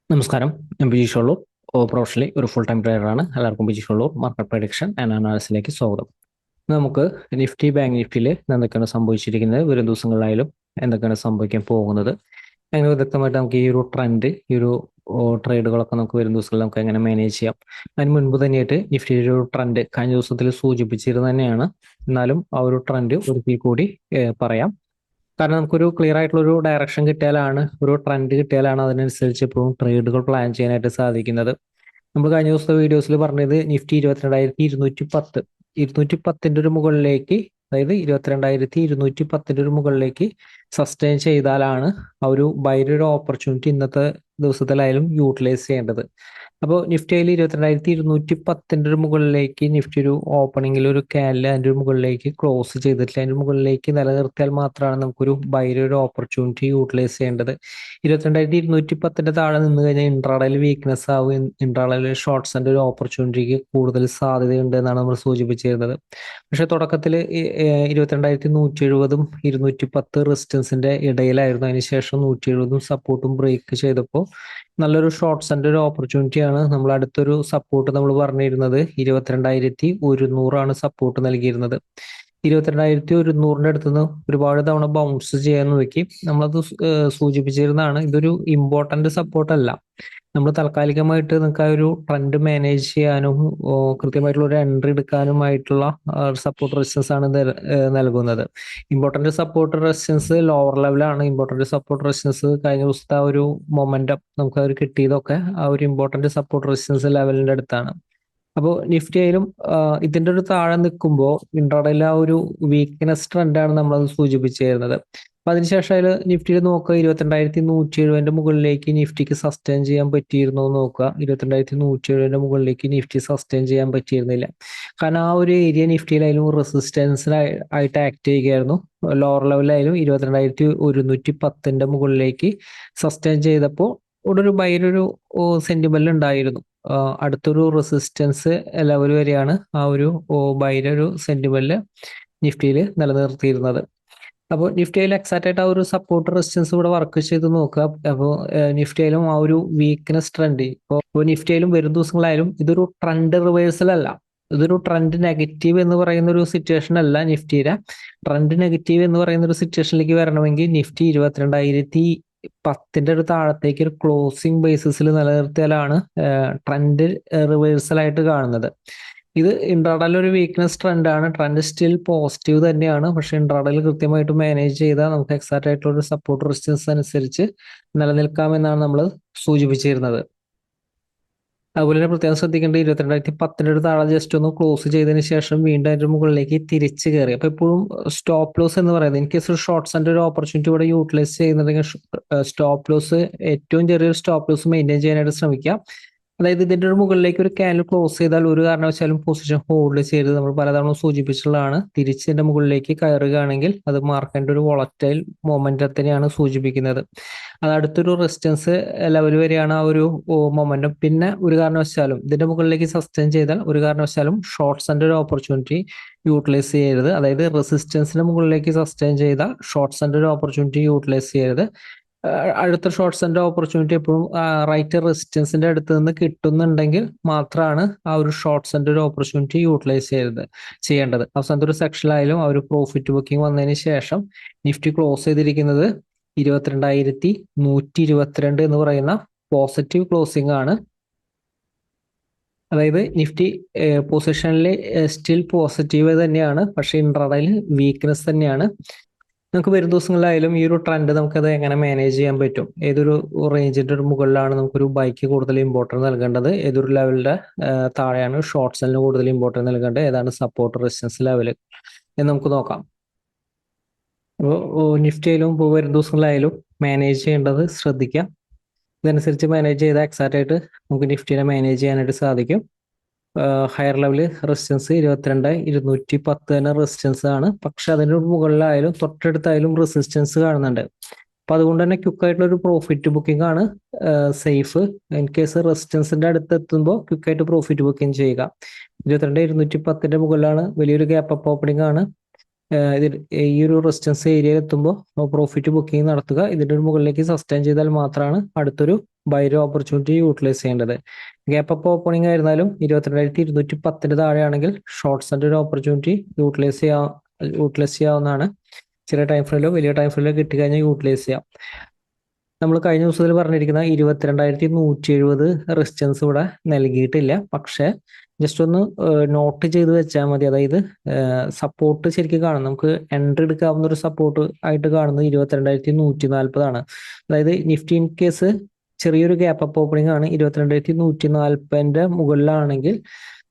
നമസ്കാരം. ഞാൻ ബിജീഷ് ഉള്ളൂർ. പ്രൊഫഷണലി ഒരു ഫുൾ ടൈം ട്രേഡറാണ്. എല്ലാവർക്കും Bijeesh Ulloor market prediction and അനാലിസിലേക്ക് സ്വാഗതം. നമുക്ക് നിഫ്റ്റി ബാങ്ക് നിഫ്റ്റിയിൽ എന്തൊക്കെയാണ് സംഭവിച്ചിരിക്കുന്നത്, വരും ദിവസങ്ങളിലായാലും എന്തൊക്കെയാണ് സംഭവിക്കാൻ പോകുന്നത്, അങ്ങനെ വ്യക്തമായിട്ട് നമുക്ക് ഈ ഒരു ട്രെൻഡ്, ഈ ഒരു ട്രേഡുകളൊക്കെ നമുക്ക് വരും ദിവസങ്ങളിൽ നമുക്ക് എങ്ങനെ മാനേജ് ചെയ്യാം. അതിന് മുൻപ് തന്നെയായിട്ട് നിഫ്റ്റിയുടെ ഒരു ട്രെൻഡ് കഴിഞ്ഞ ദിവസത്തിൽ സൂചിപ്പിച്ചിരുന്നത് തന്നെയാണ്. എന്നാലും ആ ഒരു ട്രെൻഡ് ഒരിക്കൽ കൂടി പറയാം. കാരണം നമുക്കൊരു ക്ലിയർ ആയിട്ടുള്ള ഒരു ഡയറക്ഷൻ കിട്ടിയാലാണ്, ഒരു ട്രെൻഡ് കിട്ടിയാലാണ് അതിനനുസരിച്ച് ഇപ്പോഴും ട്രേഡുകൾ പ്ലാൻ ചെയ്യാനായിട്ട് സാധിക്കുന്നത്. നമ്മൾ കഴിഞ്ഞ ദിവസത്തെ വീഡിയോസിൽ പറഞ്ഞത് നിഫ്റ്റി 22,210, 210ന്റെ ഒരു മുകളിലേക്ക്, അതായത് 22,210ന്റെ ഒരു മുകളിലേക്ക് സസ്റ്റെയിൻ ചെയ്താലാണ് ആ ഒരു ബൈയുടെ ഒരു ഓപ്പർച്യൂണിറ്റി ഇന്നത്തെ ദിവസത്തിലായാലും യൂട്ടിലൈസ് ചെയ്യേണ്ടത്. അപ്പോൾ നിഫ്റ്റിയിൽ 22,210ന്റെ ഒരു മുകളിലേക്ക് നിഫ്റ്റി ഒരു ഓപ്പണിംഗിൽ ഒരു ക്യാൻഡിൽ അതിൻ്റെ ഒരു മുകളിലേക്ക് ക്ലോസ് ചെയ്തിട്ടില്ല, അതിൻ്റെ മുകളിലേക്ക് നിലനിർത്തിയാൽ മാത്രമാണ് നമുക്കൊരു ബൈയുടെ ഒരു ഓപ്പർച്യൂണിറ്റി യൂട്ടിലൈസ് ചെയ്യേണ്ടത്. 22,210ന്റെ താഴെ നിന്ന് കഴിഞ്ഞാൽ ഇൻട്രാഡേയിൽ വീക്ക്നെസ് ആവും, ഇൻട്രാഡേയിൽ ഷോർട്ട്സിന്റെ ഒരു ഓപ്പർച്യൂണിറ്റിക്ക് കൂടുതൽ സാധ്യതയുണ്ട് എന്നാണ് നമ്മൾ സൂചിപ്പിച്ചിരുന്നത്. പക്ഷെ തുടക്കത്തിൽ 22,170ഉം 210 റെസിസ്റ്റൻസിന്റെ ഇടയിലായിരുന്നു. അതിനുശേഷം 170ഉം സപ്പോർട്ടും ബ്രേക്ക് ചെയ്തപ്പോൾ നല്ലൊരു ഷോർട്ട്സിന്റെ ഒരു ഓപ്പർച്യൂണിറ്റിയാണ്. നമ്മൾ അടുത്തൊരു സപ്പോർട്ട് നമ്മൾ പറഞ്ഞിരുന്നത് 22,100 സപ്പോർട്ട് നൽകിയിരുന്നത്. 22,100 അടുത്തുനിന്ന് ഒരുപാട് തവണ ബൗൺസ് ചെയ്യാൻ നോക്കി. നമ്മളത് സൂചിപ്പിച്ചിരുന്നതാണ്. ഇതൊരു ഇമ്പോർട്ടന്റ് സപ്പോർട്ട് അല്ല. നമ്മൾ താൽക്കാലികമായിട്ട് നിങ്ങൾക്ക് ആ ഒരു ട്രെൻഡ് മാനേജ് ചെയ്യാനും കൃത്യമായിട്ടുള്ള ഒരു എൻട്രി എടുക്കാനുമായിട്ടുള്ള സപ്പോർട്ട് റെസിസ്റ്റൻസ് ആണ് നൽകുന്നത്. ഇമ്പോർട്ടന്റ് സപ്പോർട്ട് റെസിസ്റ്റൻസ് ലോവർ ലെവലാണ്. ഇമ്പോർട്ടന്റ് സപ്പോർട്ട് റെസിസ്റ്റൻസ് കഴിഞ്ഞ ദിവസത്തെ ആ ഒരു മൊമെന്റം നമുക്ക് അവർ കിട്ടിയതൊക്കെ ആ ഒരു ഇമ്പോർട്ടന്റ് സപ്പോർട്ട് റെസിസ്റ്റൻസ് ലെവലിന്റെ അടുത്താണ്. അപ്പോൾ നിഫ്റ്റി ആയാലും ഇതിന്റെ ഒരു താഴെ നിൽക്കുമ്പോൾ ഇൻട്രാഡേയിലെ ആ ഒരു വീക്ക്നെസ് ട്രെൻഡാണ് നമ്മളത് സൂചിപ്പിച്ചിരുന്നത്. അപ്പൊ അതിനുശേഷം അതിൽ നിഫ്റ്റിയിൽ നോക്കുക, 22,170ന്റെ മുകളിലേക്ക് നിഫ്റ്റിക്ക് സസ്റ്റെയിൻ ചെയ്യാൻ പറ്റിയിരുന്നോ എന്ന് നോക്കുക. 22,170ന്റെ മുകളിലേക്ക് നിഫ്റ്റി സസ്റ്റെയിൻ ചെയ്യാൻ പറ്റിയിരുന്നില്ല. കാരണം ആ ഒരു ഏരിയ നിഫ്റ്റിയിലായാലും റെസിസ്റ്റൻസിനായിട്ട് ആക്ട് ചെയ്യുകയായിരുന്നു. ലോവർ ലെവലിലായാലും 22,110ന്റെ മുകളിലേക്ക് സസ്റ്റെയിൻ ചെയ്തപ്പോൾ ഇവിടെ ഒരു ഭയങ്കര സെന്റിമെന്റ് ഉണ്ടായിരുന്നു. അടുത്തൊരു റെസിസ്റ്റൻസ് ലെവൽ വരെയാണ് ആ ഒരു ബൈയുടെ ഒരു സെന്റിമെന്റ് നിഫ്റ്റിയിൽ നിലനിർത്തിയിരുന്നത്. അപ്പോൾ നിഫ്റ്റിയിൽ എക്സാക്റ്റ് ആയിട്ട് ആ ഒരു സപ്പോർട്ട് റെസിസ്റ്റൻസ് ഇവിടെ വർക്ക് ചെയ്ത് നോക്കുക. അപ്പോൾ നിഫ്റ്റിയിലും ആ ഒരു വീക്ക്നെസ് ട്രെൻഡ്, ഇപ്പോൾ നിഫ്റ്റിയിലും വരും ദിവസങ്ങളായാലും ഇതൊരു ട്രെൻഡ് റിവേഴ്സൽ അല്ല, ഇതൊരു ട്രെൻഡ് നെഗറ്റീവ് എന്ന് പറയുന്ന ഒരു സിറ്റുവേഷൻ അല്ല. നിഫ്റ്റിയുടെ ട്രെൻഡ് നെഗറ്റീവ് എന്ന് പറയുന്ന ഒരു സിറ്റുവേഷനിലേക്ക് വരണമെങ്കിൽ നിഫ്റ്റി 22,010ന്റെ ഒരു താഴത്തേക്ക് ഒരു ക്ലോസിംഗ് ബേസിസിൽ നിലനിർത്തിയാലാണ് ട്രെൻഡ് റിവേഴ്സൽ ആയിട്ട് കാണുന്നത്. ഇത് ഇൻട്രാഡേയിൽ ഒരു വീക്ക്നെസ് ട്രെൻഡാണ്. ട്രെൻഡ് സ്റ്റിൽ പോസിറ്റീവ് തന്നെയാണ്. പക്ഷെ ഇൻട്രാഡേയിൽ കൃത്യമായിട്ട് മാനേജ് ചെയ്താൽ നമുക്ക് എക്സാക്റ്റ് ആയിട്ടുള്ള ഒരു സപ്പോർട്ട് റെസിസ്റ്റൻസ് അനുസരിച്ച് നിലനിൽക്കാമെന്നാണ് നമ്മൾ സൂചിപ്പിച്ചിരുന്നത്. അതുപോലെ തന്നെ പ്രത്യേകം ശ്രദ്ധിക്കേണ്ടത് 22,010ന്റെ ഒരു താഴെ ജസ്റ്റ് ഒന്ന് ക്ലോസ് ചെയ്തതിന് ശേഷം വീണ്ടും അതിന്റെ മുകളിലേക്ക് തിരിച്ചു കയറി. അപ്പൊ എപ്പോഴും സ്റ്റോപ്പ് ലോസ് എന്ന് പറയുന്നത്, ഇൻ കേസ് ഒരു ഷോർട്ട്സിന്റെ ഒരു ഓപ്പർച്യൂണിറ്റി ഇവിടെ യൂട്ടിലൈസ് ചെയ്യുന്നുണ്ടെങ്കിൽ സ്റ്റോപ്പ് ലോസ്, ഏറ്റവും ചെറിയൊരു സ്റ്റോപ്പ് ലോസ് മെയിൻറ്റെയിൻ ചെയ്യാനായിട്ട് ശ്രമിക്കാം. അതായത് ഇതിന്റെ ഒരു മുകളിലേക്ക് ഒരു ക്യാൻഡിൽ ക്ലോസ് ചെയ്താൽ ഒരു കാരണവശാലും പൊസിഷൻ ഹോൾഡ് ചെയ്ത്, നമ്മൾ പലതവണ സൂചിപ്പിച്ചിട്ടുള്ളതാണ്, തിരിച്ചതിന്റെ മുകളിലേക്ക് കയറുകയാണെങ്കിൽ അത് മാർക്കറ്റിന്റെ ഒരു വോളറ്റൈൽ മൊമെന്റത്തിനെയാണ് സൂചിപ്പിക്കുന്നത്. അത് അടുത്തൊരു റെസിസ്റ്റൻസ് ലെവൽ വരെയാണ് ആ ഒരു മൊമെന്റം. പിന്നെ ഒരു കാരണവശാലും ഇതിന്റെ മുകളിലേക്ക് സസ്റ്റെയിൻ ചെയ്താൽ ഒരു കാരണവശാലും ഷോർട്ട്സിന്റെ ഒരു ഓപ്പർച്യൂണിറ്റി യൂട്ടിലൈസ് ചെയ്യരുത്. അതായത് റെസിസ്റ്റൻസിന്റെ മുകളിലേക്ക് സസ്റ്റെയിൻ ചെയ്ത ഷോർട്ട്സിന്റെ ഒരു ഓപ്പർച്യൂണിറ്റി യൂട്ടിലൈസ് ചെയ്യരുത്. അടുത്ത ഷോർട്ട്സിന്റെ ഓപ്പർച്യൂണിറ്റി എപ്പോഴും റൈറ്റ് റെസിസ്റ്റൻസിന്റെ അടുത്ത് നിന്ന് കിട്ടുന്നുണ്ടെങ്കിൽ മാത്രമാണ് ആ ഒരു ഷോർട്ട്സിന്റെ ഒരു ഓപ്പർച്യൂണിറ്റി യൂട്ടിലൈസ് ചെയ്യേണ്ടത്. അവസാനത്തെ ഒരു സെക്ഷനിലായാലും ആ ഒരു പ്രോഫിറ്റ് ബുക്കിംഗ് വന്നതിന് ശേഷം നിഫ്റ്റി ക്ലോസ് ചെയ്തിരിക്കുന്നത് 22,122 എന്ന് പറയുന്ന പോസിറ്റീവ് ക്ലോസിംഗ് ആണ്. അതായത് നിഫ്റ്റി പൊസിഷനിൽ സ്റ്റിൽ പോസിറ്റീവ് തന്നെയാണ്, പക്ഷെ ഇൻട്രാഡേയിൽ വീക്ക്നെസ് തന്നെയാണ്. നമുക്ക് വരും ദിവസങ്ങളിലായാലും ഈ ഒരു ട്രെൻഡ് നമുക്കത് എങ്ങനെ മാനേജ് ചെയ്യാൻ പറ്റും, ഏതൊരു റേഞ്ചിന്റെ ഒരു മുകളിലാണ് നമുക്കൊരു ബൈക്ക് കൂടുതൽ ഇമ്പോർട്ടൻസ് നൽകേണ്ടത്, ഏതൊരു ലെവലിന്റെ താഴെയാണ് ഷോർട്ട് സെല്ലിന് കൂടുതൽ ഇമ്പോർട്ടൻസ് നൽകേണ്ടത്, ഏതാണ് സപ്പോർട്ട് റെസിസ്റ്റൻസ് ലെവൽ എന്ന് നമുക്ക് നോക്കാം. അപ്പോൾ നിഫ്റ്റിയിലും ഇപ്പോൾ വരും ദിവസങ്ങളിലായാലും മാനേജ് ചെയ്യേണ്ടത് ശ്രദ്ധിക്കാം. ഇതനുസരിച്ച് മാനേജ് ചെയ്താൽ എക്സാക്റ്റ് ആയിട്ട് നമുക്ക് നിഫ്റ്റിനെ മാനേജ് ചെയ്യാനായിട്ട് സാധിക്കും. ഹയർ ലെവല് റെസിസ്റ്റൻസ് 22,210 തന്നെ റെസിസ്റ്റൻസ് ആണ്. പക്ഷെ അതിന് മുകളിലായാലും തൊട്ടടുത്തായാലും റെസിസ്റ്റൻസ് കാണുന്നുണ്ട്. അപ്പൊ അതുകൊണ്ട് തന്നെ ക്വിക്കായിട്ടുള്ള ഒരു പ്രോഫിറ്റ് ബുക്കിംഗ് ആണ് സേഫ്. ഇൻ കേസ് റെസിസ്റ്റൻസിന്റെ അടുത്ത് എത്തുമ്പോൾ ക്വിക്കായിട്ട് പ്രോഫിറ്റ് ബുക്കിംഗ് ചെയ്യുക. 22,210ന്റെ മുകളിലാണ് വലിയൊരു ഗ്യാപ്പ് അപ്പ് ഓപ്പണിംഗ് ആണ്. ഈ ഒരു റെസിസ്റ്റൻസ് ഏരിയയിൽ എത്തുമ്പോൾ പ്രോഫിറ്റ് ബുക്കിംഗ് നടത്തുക. ഇതിന്റെ മുകളിലേക്ക് സസ്റ്റെയിൻ ചെയ്താൽ മാത്രമാണ് അടുത്തൊരു ബൈരോ ഓപ്പർച്യൂണിറ്റി യൂട്ടിലൈസ് ചെയ്യേണ്ടത്. ഗ്യാപ്പ് അപ്പ് ഓപ്പണിംഗ് ആയിരുന്നാലും 22,210 താഴെയാണെങ്കിൽ ഷോർട്ട്സിന്റെ ഒരു ഓപ്പർച്യൂണിറ്റി യൂട്ടിലൈസ് ചെയ്യാവുന്നതാണ്. ചെറിയ ടൈം ഫ്രെയിലോ വലിയ ടൈം ഫ്രെയിലോ കിട്ടിക്കഴിഞ്ഞാൽ യൂട്ടിലൈസ് ചെയ്യാം. നമ്മൾ കഴിഞ്ഞ ദിവസത്തിൽ പറഞ്ഞിരിക്കുന്ന 22,170 റെസിസ്റ്റൻസ് ഇവിടെ നൽകിയിട്ടില്ല. പക്ഷേ ജസ്റ്റ് ഒന്ന് നോട്ട് ചെയ്ത് വെച്ചാൽ മതി. അതായത് സപ്പോർട്ട് ശരിക്കും കാണും. നമുക്ക് എൻട്രി എടുക്കാവുന്ന ഒരു സപ്പോർട്ട് ആയിട്ട് കാണുന്നത് 22,140 അതായത് നിഫ്റ്റി ഇൻ കേസ് ചെറിയൊരു ഗ്യാപ്പ് അപ്പ് ഓപ്പണിംഗ് ആണ് 22,140 മുകളിലാണെങ്കിൽ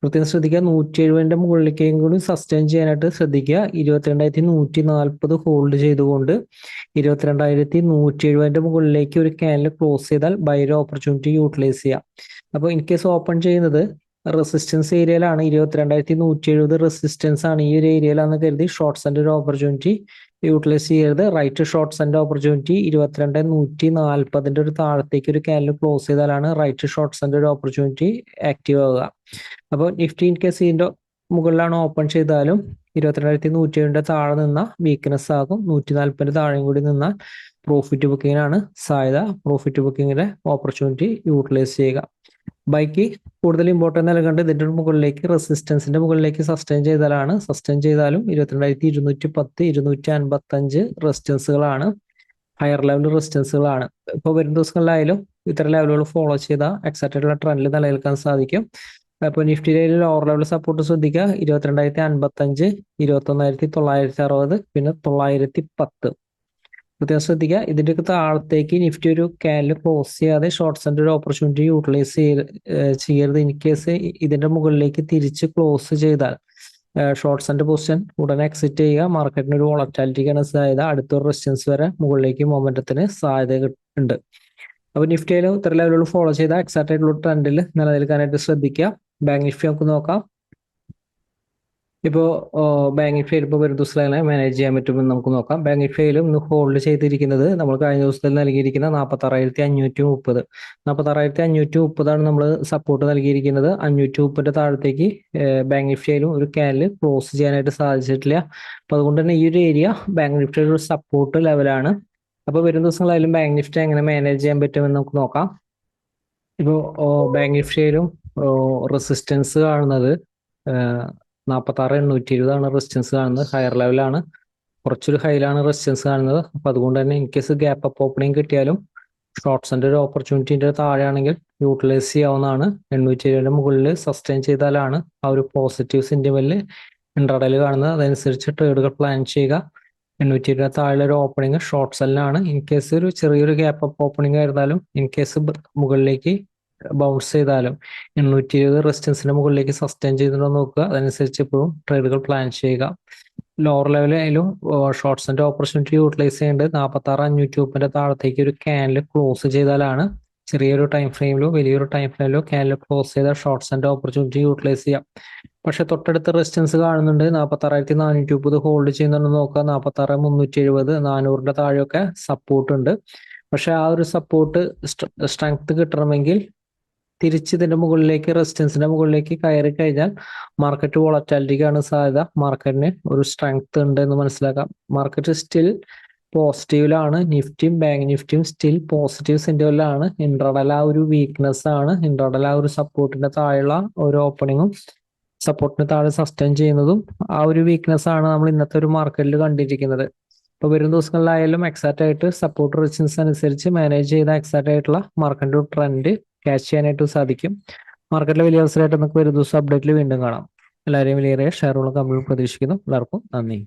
പ്രത്യേകം ശ്രദ്ധിക്കുക. 170 മുകളിലേക്കും കൂടി സസ്റ്റെയിൻ ചെയ്യാനായിട്ട് ശ്രദ്ധിക്കുക. 22,140 ഹോൾഡ് ചെയ്തുകൊണ്ട് 22,170 മുകളിലേക്ക് ഒരു ക്യാനിൽ ക്ലോസ് ചെയ്താൽ ബൈര ഓപ്പർച്യൂണിറ്റി യൂട്ടിലൈസ് ചെയ്യാം. അപ്പോൾ ഇൻ കേസ് ഓപ്പൺ ചെയ്യുന്നത് റെസിസ്റ്റൻസ് ഏരിയയിലാണ്, 22,170 റെസിസ്റ്റൻസ് ആണ് ഈ ഒരു ഏരിയയിലാണെന്ന് കരുതി ഷോർട്ട്സിന്റെ ഒരു ഓപ്പർച്യൂണിറ്റി യൂട്ടിലൈസ് ചെയ്യരുത്. റൈറ്റ് ഷോർട്ട്സിന്റെ ഓപ്പർച്യൂണിറ്റി 22,140 ഒരു താഴത്തേക്ക് ഒരു ക്യാനിൽ ക്ലോസ് ചെയ്താലാണ് റൈറ്റ് ഷോർട്ട്സിന്റെ ഒരു ഓപ്പർച്യൂണിറ്റി ആക്റ്റീവ് ആവുക. അപ്പോൾ നിഫ്റ്റി ഇൻ കേസ് ഇതിന്റെ മുകളിലാണ് ഓപ്പൺ ചെയ്താലും 22,170 താഴെ നിന്ന വീക്ക്നെസ് ആകും. 140 താഴെയും കൂടി നിന്നാൽ പ്രോഫിറ്റ് ബുക്കിങ്ങിനാണ് സാധ്യത. പ്രോഫിറ്റ് ബുക്കിങ്ങിന്റെ ഓപ്പർച്യൂണിറ്റി യൂട്ടിലൈസ് ചെയ്യുക. ബൈക്ക് കൂടുതൽ ഇമ്പോർട്ടൻസ് നൽകേണ്ടത് ഇതിന്റെ മുകളിലേക്ക് റെസിസ്റ്റൻസിന്റെ മുകളിലേക്ക് സസ്റ്റെയിൻ ചെയ്താലും 22,210 255 റെസിസ്റ്റൻസുകളാണ്, ഹയർ ലെവൽ റെസിസ്റ്റൻസുകളാണ്. ഇപ്പോൾ വരും ദിവസങ്ങളിലായാലും ഇത്തരം ലെവലുകൾ ഫോളോ ചെയ്താൽ എക്സാക്റ്റ് ആയിട്ടുള്ള ട്രെൻഡിൽ നിലനിൽക്കാൻ സാധിക്കും. അപ്പോൾ നിഫ്റ്റിയിലെ ലോവർ ലെവൽ സപ്പോർട്ട് ശ്രദ്ധിക്കുക. 22,055 21,960 പിന്നെ 910 പ്രത്യേകം ശ്രദ്ധിക്കുക. ഇതിൻ്റെയൊക്കെ താഴത്തേക്ക് നിഫ്റ്റി ഒരു ക്യാനിൽ ക്ലോസ് ചെയ്യാതെ ഷോർട്ട്സിന്റെ ഒരു ഓപ്പർച്യൂണിറ്റി യൂട്ടിലൈസ് ചെയ്യരുത്. ഇൻ കേസ് ഇതിന്റെ മുകളിലേക്ക് തിരിച്ച് ക്ലോസ് ചെയ്താൽ ഷോർട്ട്സിന്റെ പൊസിഷൻ ഉടനെ എക്സിറ്റ് ചെയ്യുക. മാർക്കറ്റിന് ഒരു വോളറ്റാലിറ്റിക്കാണ് സാധ്യത. അടുത്തൊരു റെസിസ്റ്റൻസ് വരെ മുകളിലേക്ക് മൊമെന്റത്തിന് സാധ്യത ഉണ്ട്. അപ്പോൾ നിഫ്റ്റിയിലും ഇത്ര ലെവലുകൾ ഫോളോ ചെയ്താൽ എക്സാക്റ്റ് ആയിട്ടുള്ള ട്രെൻഡിൽ നിലനിൽക്കാനായിട്ട് ശ്രദ്ധിക്കുക. ബാങ്ക് നിഫ്റ്റി നമുക്ക് നോക്കാം. ഇപ്പോൾ ബാങ്ക് നിഫ്റ്റി ഇപ്പോൾ വരും ദിവസങ്ങളെ മാനേജ് ചെയ്യാൻ പറ്റുമെന്ന് നമുക്ക് നോക്കാം. ബാങ്ക് നിഫ്റ്റിയിലും ഇന്ന് ഹോൾഡ് ചെയ്തിരിക്കുന്നത് നമ്മൾ കഴിഞ്ഞ ദിവസത്തിൽ നൽകിയിരിക്കുന്ന 46,530 46,530 നമ്മൾ സപ്പോർട്ട് നൽകിയിരിക്കുന്നത്. 530 താഴത്തേക്ക് ബാങ്ക് നിഫ്റ്റിയിലും ഒരു ക്യാനിൽ ക്ലോസ് ചെയ്യാനായിട്ട് സാധിച്ചിട്ടില്ല. അപ്പോൾ അതുകൊണ്ട് തന്നെ ഈ ഒരു ഏരിയ ബാങ്ക് നിഫ്റ്റിയുടെ ഒരു സപ്പോർട്ട് ലെവലാണ്. അപ്പോൾ വരും ദിവസങ്ങളായാലും ബാങ്ക് നിഫ്റ്റി എങ്ങനെ മാനേജ് ചെയ്യാൻ പറ്റുമെന്ന് നമുക്ക് നോക്കാം. ഇപ്പോൾ ബാങ്ക് നിഫ്റ്റിയിലും റെസിസ്റ്റൻസ് കാണുന്നത് 46,820 റെസിസ്റ്റൻസ് കാണുന്നത്. ഹയർ ലെവലാണ്, കുറച്ചൊരു ഹൈയിലാണ് റെസിസ്റ്റൻസ് കാണുന്നത്. അപ്പോൾ അതുകൊണ്ട് തന്നെ in case gap up opening കിട്ടിയാലും ഷോർട്ട്സിന്റെ ഒരു ഓപ്പർച്യൂണിറ്റിന്റെ താഴെയാണെങ്കിൽ യൂട്ടിലൈസ് ചെയ്യാവുന്നതാണ്. 870 മുകളിൽ സസ്റ്റെയിൻ ചെയ്താലാണ് ആ ഒരു പോസിറ്റീവ് സെന്റിമെന്റിൽ ഇൻട്രാഡേയിൽ കാണുന്നത്. അതനുസരിച്ച് ട്രേഡുകൾ പ്ലാൻ ചെയ്യുക. 870 താഴെ ഒരു ഓപ്പണിംഗ് ഷോർട്ട് സെല്ലിനാണ്. ഇൻ കേസ് ഒരു ചെറിയൊരു ഗ്യാപ്പ് അപ്പ് ഓപ്പണിംഗ് ആയിരുന്നാലും ഇൻ കേസ് മുകളിലേക്ക് ബൗൺസ് ചെയ്താലും 820 റെസിസ്റ്റൻസിന്റെ മുകളിലേക്ക് സസ്റ്റെയിൻ ചെയ്തിട്ടുണ്ടോ നോക്കുക. അതനുസരിച്ച് എപ്പോഴും ട്രേഡുകൾ പ്ലാൻ ചെയ്യുക. ലോവർ ലെവലായാലും ഷോർട്ട്സിന്റെ ഓപ്പർച്യൂണിറ്റി യൂട്ടിലൈസ് ചെയ്യേണ്ടത് 46,530 താഴത്തേക്ക് ഒരു ക്യാനിൽ ക്ലോസ് ചെയ്താലാണ്. ചെറിയൊരു ടൈം ഫ്രെയിമിലോ വലിയൊരു ടൈം ഫ്രെയിമിലോ ക്യാനിൽ ക്ലോസ് ചെയ്താൽ ഷോർട്ട്സിന്റെ ഓപ്പർച്യൂണിറ്റി യൂട്ടിലൈസ് ചെയ്യാം. പക്ഷെ തൊട്ടടുത്ത് റെസിസ്റ്റൻസ് കാണുന്നുണ്ട്. 46,430 ഹോൾഡ് ചെയ്യുന്നുണ്ടെന്ന് നോക്കുക. 46,370 400 താഴെയൊക്കെ സപ്പോർട്ട് ഉണ്ട്. പക്ഷെ ആ ഒരു സപ്പോർട്ട് സ്ട്രെങ്ത് കിട്ടണമെങ്കിൽ തിരിച്ച് ഇതിന്റെ മുകളിലേക്ക് റെസിസ്റ്റൻസിന്റെ മുകളിലേക്ക് കയറി കഴിഞ്ഞാൽ മാർക്കറ്റ് വോളറ്റാലിറ്റിക്കാണ് സാധ്യത. മാർക്കറ്റിന് ഒരു സ്ട്രെങ്ത് ഉണ്ട് എന്ന് മനസ്സിലാക്കാം. മാർക്കറ്റ് സ്റ്റിൽ പോസിറ്റീവിലാണ്. നിഫ്റ്റിയും ബാങ്ക് നിഫ്റ്റിയും സ്റ്റിൽ പോസിറ്റീവ് സെന്റിമെന്റിലാണ്. ഇൻട്രാഡേയിൽ ആ ഒരു വീക്ക്നെസ് ആണ്. ഇൻട്രാഡേയിൽ ആ ഒരു സപ്പോർട്ടിന്റെ താഴെയുള്ള ഒരു ഓപ്പണിങ്ങും സപ്പോർട്ടിന് താഴെ സസ്റ്റെയിൻ ചെയ്യുന്നതും ആ ഒരു വീക്ക്നെസ് ആണ് നമ്മൾ ഇന്നത്തെ ഒരു മാർക്കറ്റിൽ കണ്ടിരിക്കുന്നത്. ഇപ്പോൾ വരും ദിവസങ്ങളിലായാലും എക്സാക്റ്റ് ആയിട്ട് സപ്പോർട്ട് റെസിസ്റ്റൻസ് അനുസരിച്ച് മാനേജ് ചെയ്ത എക്സാക്റ്റ് ആയിട്ടുള്ള മാർക്കറ്റിന്റെ ട്രെൻഡ് ക്യാച്ച് ചെയ്യാനായിട്ട് സാധിക്കും. മാർക്കറ്റിലെ വലിയ അവസരമായിട്ട് നമുക്ക് വരും ദിവസം അപ്ഡേറ്റിൽ വീണ്ടും കാണാം. എല്ലാവരെയും വലിയ ഷെയറുകളും കമ്പനികളും പ്രതീക്ഷിക്കുന്നു. എല്ലാവർക്കും നന്ദി.